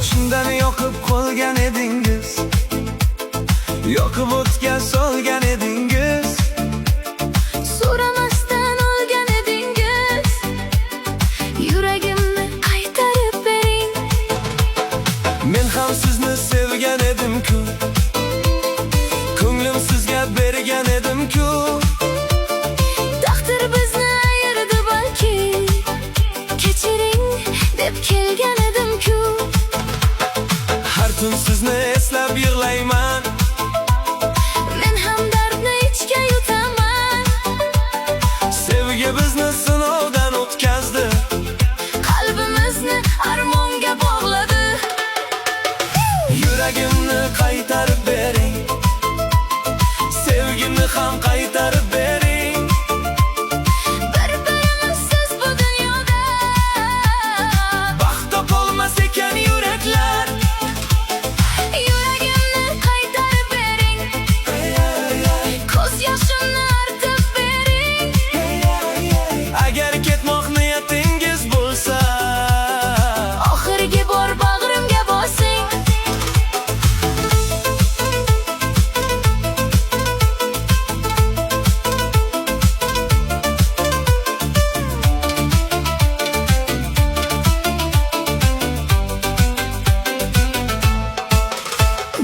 Chindan yoqib qolgan edingiz, yoqib o'tga solgan edingiz. So'ramasdan olgan edingiz, yuragimni qaytarib bering. Men ham sizni sevgan edim-ku, ko'nglim sizga bergan edim-ku. Taqdir bizni ayirdi balki, kechiring deb kelgan edim-ku. Har tun sizni eslab yig'layman, Men ham dardni ichga yutaman. sevgi bizni sinovdan o'tkazdi, Qalbimizni armonga bog'ladi. yuragimni qaytarib bering, sevgimni ham qaytarib bering. Bir-birimizsiz bu dunyoda Baxt topolmas ekan yuraklar. yuragimni qaytarib bering. Ko'z yoshimni artib bering. Agar ketmoq niyatingiz bo'lsa, Oxirgi bor bag'rimga bosing.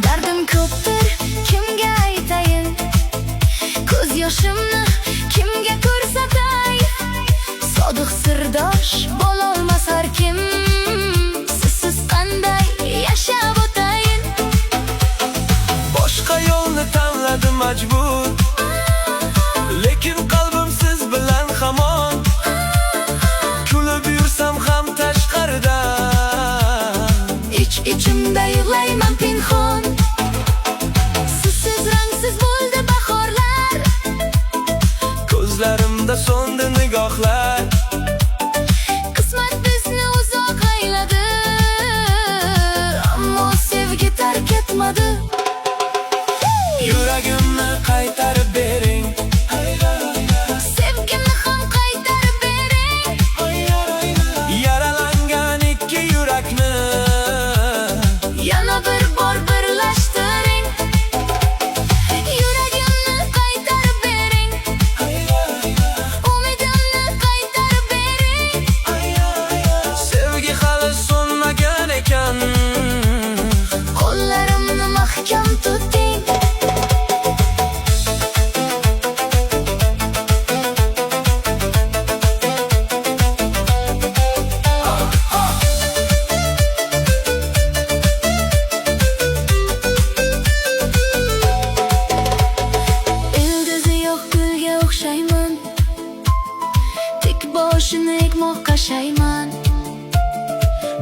Dardim ko'pdir, kimga aytayin? Ko'z yoshimni kimga ko'rsatay? Sodiq sirdosh bo'lolmas har kim. Sizsiz qanday yashab o'tayin? boshqa yo'lni tanladim majbur, lekin qalbim siz bilan hamon. Kulib yursam ham tashqarida, Ich-ichimda yig'layman pinhon. Sizsiz rangsiz bo'ldi bahorlar. ko'zlarimda so'ndi nigohlar. Qismat bizni uzoq ayladi, ammo sevgi tark etmadi. Yuragimni qaytarib bering, Sevgimni ham qaytarib bering. yaralangan ikki yurakni Yana bir bor birlashtiring. Yuragimni qaytarib bering. Umidimni qaytarib bering. sevgi hali so'nmagan ekan. Qo'llarimni mahkam tuting. Ildizi yo'q gulga o'xshayman, tik boshini egmoqqa shayman.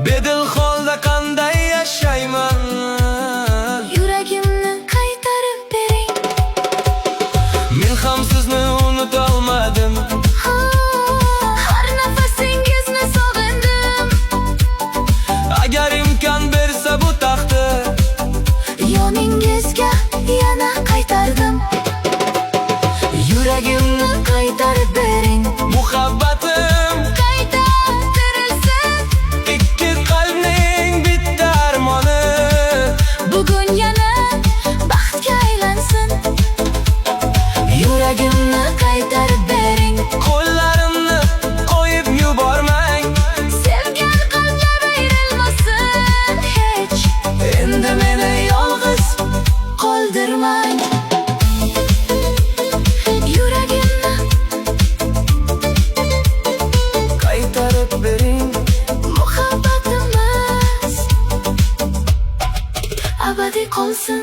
Bedil holda qanday yashayman? Yuragimni qaytarib bering. Men ham sizni unutolmadim, Har nafasingizni sog'indim. agar imkon bersa bu taqdir, Yoningizga yana qaytardim. yuragimni Qaytarib bering. muhabbatim Qayta tirilsin. ikki qalbning bitta armoni. Bugun yana baxtga aylansin. Yuragimni qaytarib bering. Qo'llarimni qo'yib yubormang, Sevgan qalblar ayrilmasin hech. endi meni yolg'iz Qoldirmang. Yuragimni qaytarib bering. muhabbatimiz abadiy qolsin.